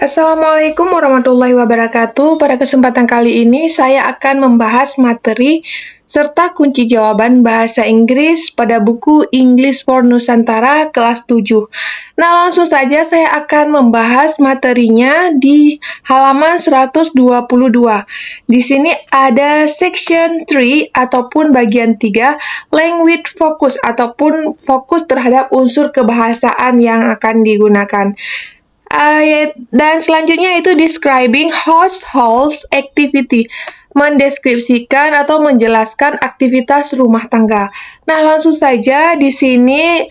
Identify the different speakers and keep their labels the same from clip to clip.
Speaker 1: Assalamualaikum warahmatullahi wabarakatuh. Pada kesempatan kali ini, saya akan membahas materi serta kunci jawaban bahasa Inggris pada buku English for Nusantara kelas 7. Nah, langsung saja saya akan membahas materinya di halaman 122. Di sini ada section 3 ataupun bagian 3, language focus ataupun fokus terhadap unsur kebahasaan yang akan digunakan. Dan selanjutnya itu describing household activity, mendeskripsikan atau menjelaskan aktivitas rumah tangga. Nah, langsung saja di sini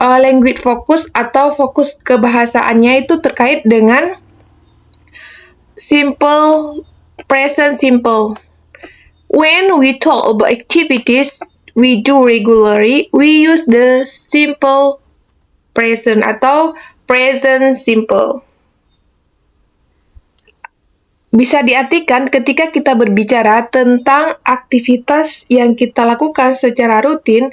Speaker 1: language focus atau fokus kebahasaannya itu terkait dengan simple, present simple. When we talk about activities we do regularly, we use the simple present atau present simple. Bisa diartikan ketika kita berbicara tentang aktivitas yang kita lakukan secara rutin,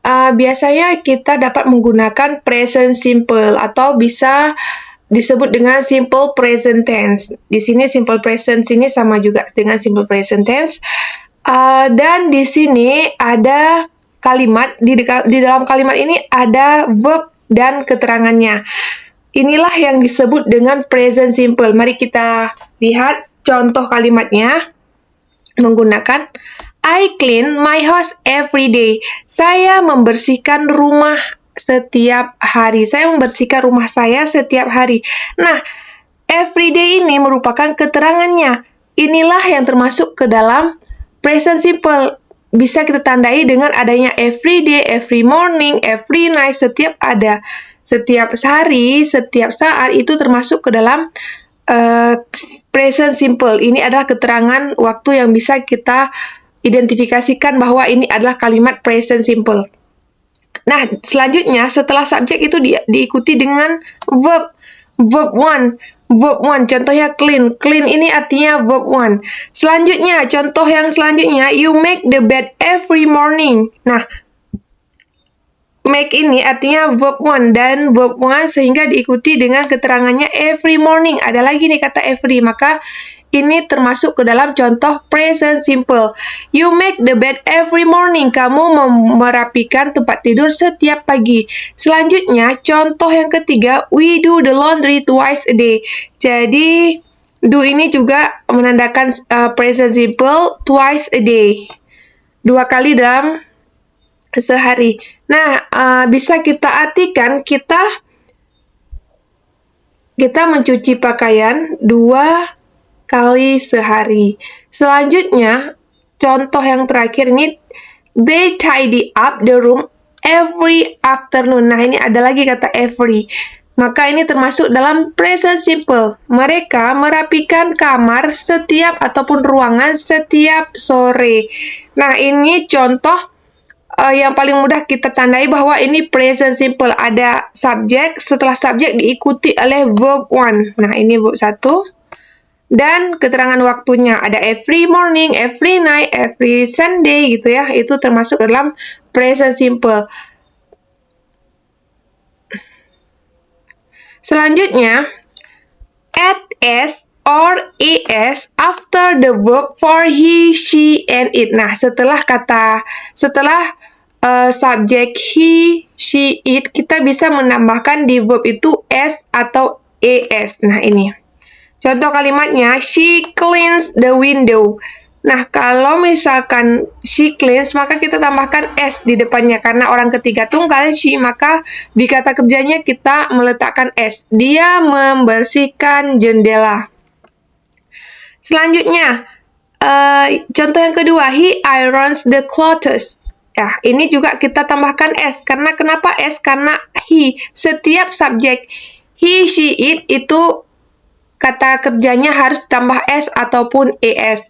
Speaker 1: biasanya kita dapat menggunakan present simple atau bisa disebut dengan simple present tense. Di sini simple present sini sama juga dengan simple present tense. Dan di sini ada kalimat, di dalam kalimat ini ada verb dan keterangannya. Inilah yang disebut dengan present simple. Mari kita lihat contoh kalimatnya menggunakan I clean my house every day. Saya membersihkan rumah setiap hari. Saya membersihkan rumah saya setiap hari. Nah, every day ini merupakan keterangannya. Inilah yang termasuk ke dalam present simple. Bisa kita tandai dengan adanya every day, every morning, every night, setiap hari, setiap saat itu termasuk ke dalam present simple. Ini adalah keterangan waktu yang bisa kita identifikasikan bahwa ini adalah kalimat present simple. Nah, selanjutnya setelah subjek itu diikuti dengan verb. Verb 1, contohnya clean. Clean ini artinya verb 1. Selanjutnya, contoh yang selanjutnya, you make the bed every morning. Nah, make ini artinya verb 1 dan verb 1 sehingga diikuti dengan keterangannya every morning. Ada lagi nih kata every, maka ini termasuk ke dalam contoh present simple. You make the bed every morning. Kamu merapikan tempat tidur setiap pagi. Selanjutnya, contoh yang ketiga, we do the laundry twice a day. Jadi, do ini juga menandakan present simple twice a day. 2 kali dalam sehari. Nah, bisa kita artikan kita mencuci pakaian 2 kali sehari. Selanjutnya, contoh yang terakhir ini, they tidy up the room every afternoon. Nah, ini ada lagi kata every. Maka ini termasuk dalam present simple. Mereka merapikan kamar setiap ataupun ruangan setiap sore. Nah, ini contoh yang paling mudah kita tandai bahwa ini present simple. Ada subjek, setelah subjek diikuti oleh verb 1. Nah, ini verb 1. Dan keterangan waktunya ada every morning, every night, every Sunday gitu ya. Itu termasuk dalam present simple. Selanjutnya, add s or es after the verb for he, she, and it. Nah, setelah subjek he, she, it, kita bisa menambahkan di verb itu s atau es. Nah, ini. Contoh kalimatnya, she cleans the window. Nah, kalau misalkan she cleans, maka kita tambahkan s di depannya. Karena orang ketiga tunggal, she, maka di kata kerjanya kita meletakkan s. Dia membersihkan jendela. Selanjutnya, contoh yang kedua, he irons the clothes. Ya, ini juga kita tambahkan s. Karena kenapa s? Karena he. Setiap subjek he, she, it itu kata kerjanya harus tambah s ataupun es.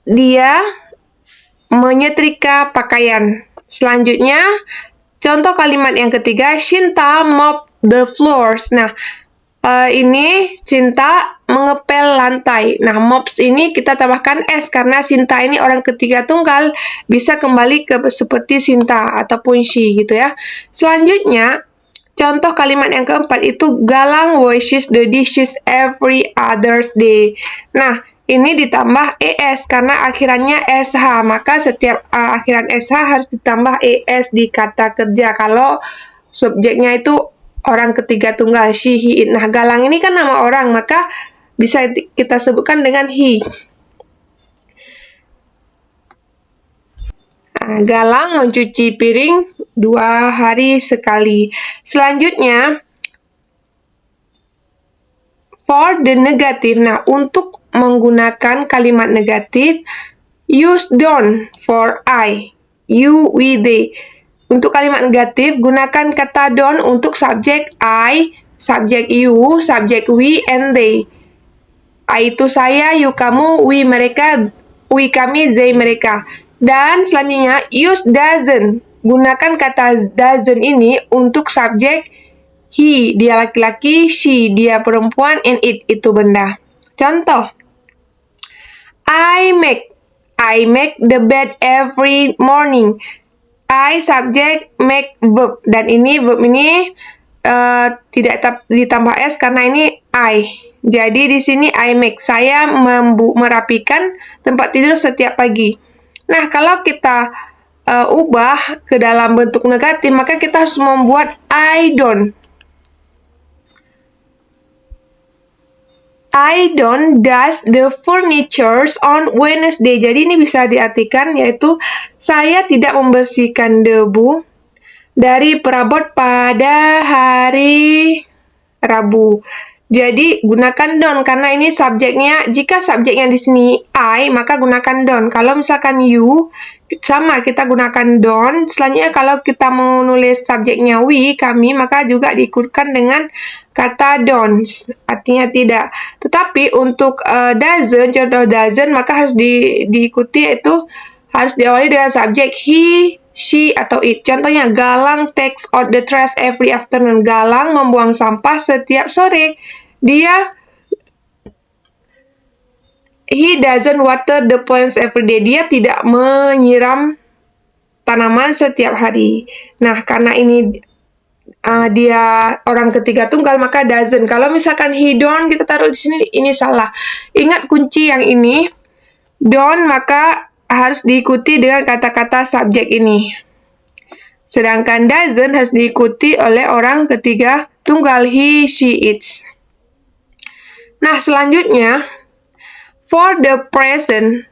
Speaker 1: Dia menyetrika pakaian. Selanjutnya, contoh kalimat yang ketiga, Shinta mop the floors. Nah, ini Cinta mengepel lantai. Nah, mops ini kita tambahkan s karena Sinta ini orang ketiga tunggal, bisa kembali ke seperti Sinta ataupun she gitu ya. Selanjutnya, Contoh kalimat yang keempat itu Galang washes the dishes every other's day. Nah, ini ditambah ES karena akhirannya SH, maka setiap akhiran SH harus ditambah ES di kata kerja kalau subjeknya itu orang ketiga tunggal, she, he, it. Nah, Galang ini kan nama orang, maka bisa kita sebutkan dengan he. Galang mencuci piring 2 hari sekali. Selanjutnya, for the negative. Nah, untuk menggunakan kalimat negatif, use don't for I, you, we, they. Untuk kalimat negatif, gunakan kata don't untuk subjek I, subjek you, subjek we, and they. I itu saya, you kamu, we mereka, we kami, they mereka. Dan selanjutnya, use doesn't. Gunakan kata doesn't ini untuk subjek he, dia laki-laki, she, dia perempuan, and it, itu benda. Contoh, I make the bed every morning. I subjek, make verb. Dan ini verb ini tidak ditambah S karena ini I. Jadi di sini I make. Saya merapikan tempat tidur setiap pagi. Nah, kalau kita ubah ke dalam bentuk negatif, maka kita harus membuat I don't. I don't dust the furniture on Wednesday. Jadi ini bisa diartikan yaitu saya tidak membersihkan debu dari perabot pada hari Rabu. Jadi gunakan don't karena ini subjeknya. Jika subjeknya di sini I, maka gunakan don't. Kalau misalkan you, sama kita gunakan don't. Selanjutnya kalau kita menulis subjeknya we, kami, maka juga diikutkan dengan kata don't. Artinya tidak. Tetapi untuk doesn't, contoh doesn't, maka harus diikuti yaitu harus diawali dengan subjek he, she, atau it. Contohnya, Galang takes out the trash every afternoon. Galang membuang sampah setiap sore. He doesn't water the plants every day. Dia tidak menyiram tanaman setiap hari. Nah, karena ini dia orang ketiga tunggal, maka doesn't. Kalau misalkan he don't, kita taruh di sini, ini salah. Ingat kunci yang ini. Don't, maka harus diikuti dengan kata-kata subjek ini. Sedangkan doesn't harus diikuti oleh orang ketiga tunggal, he, she, it. Nah, selanjutnya, for the present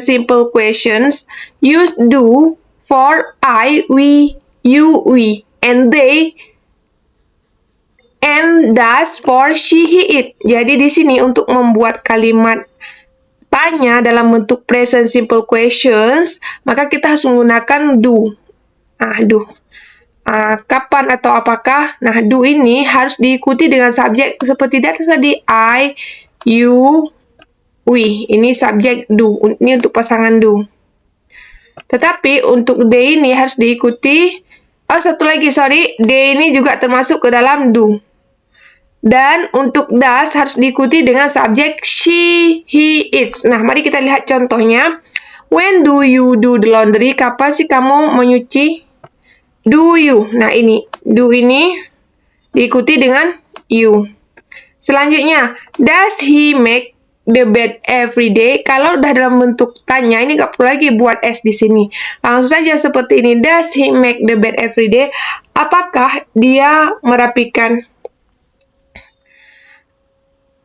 Speaker 1: simple questions, use do for I, we, you, we, and they, and does for she, he, it. Jadi di sini untuk membuat kalimat tanya dalam bentuk present simple questions, maka kita harus menggunakan do. Do. Kapan atau apakah? Nah, do ini harus diikuti dengan subjek seperti tadi I, you, we. Ini subjek do. Ini untuk pasangan do. Tetapi untuk they ini harus diikuti. Satu lagi, sorry. They ini juga termasuk ke dalam do. Dan untuk does harus diikuti dengan subjek she, he, it. Nah, mari kita lihat contohnya. When do you do the laundry? Kapan sih kamu menyuci? Do you. Nah, ini. Do ini diikuti dengan you. Selanjutnya, does he make the bed every day? Kalau udah dalam bentuk tanya, ini nggak perlu lagi buat S di sini. Langsung saja seperti ini. Does he make the bed every day? Apakah dia merapikan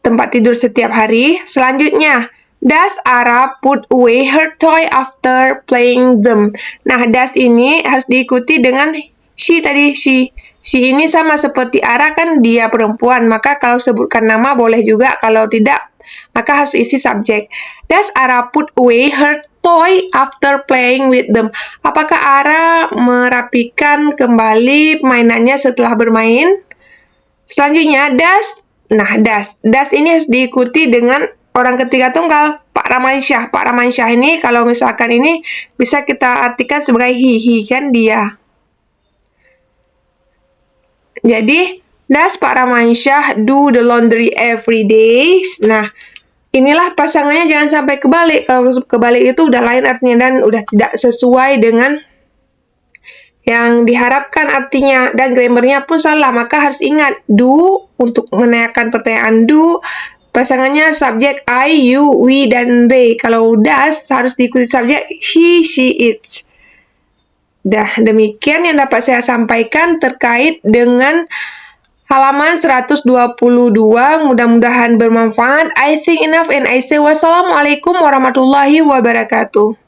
Speaker 1: tempat tidur setiap hari? Selanjutnya, does Ara put away her toy after playing them? Nah, does ini harus diikuti dengan she tadi, she. She ini sama seperti Ara, kan dia perempuan, maka kalau sebutkan nama boleh juga, kalau tidak, maka harus isi subjek. Does Ara put away her toy after playing with them? Apakah Ara merapikan kembali mainannya setelah bermain? Selanjutnya, does. Nah, does ini harus diikuti dengan orang ketiga tunggal, Pak Ramansyah. Pak Ramansyah ini kalau misalkan ini bisa kita artikan sebagai he kan dia. Jadi, does Pak Ramansyah do the laundry every day? Nah, inilah pasangannya, jangan sampai kebalik. Kalau kebalik itu udah lain artinya dan udah tidak sesuai dengan yang diharapkan artinya, dan grammarnya pun salah. Maka harus ingat, do untuk menanyakan pertanyaan do, pasangannya subjek I, you, we, dan they. Kalau does, harus diikuti subjek he, she, it. Dah, demikian yang dapat saya sampaikan terkait dengan halaman 122. Mudah-mudahan bermanfaat. I think enough and I say wassalamualaikum warahmatullahi wabarakatuh.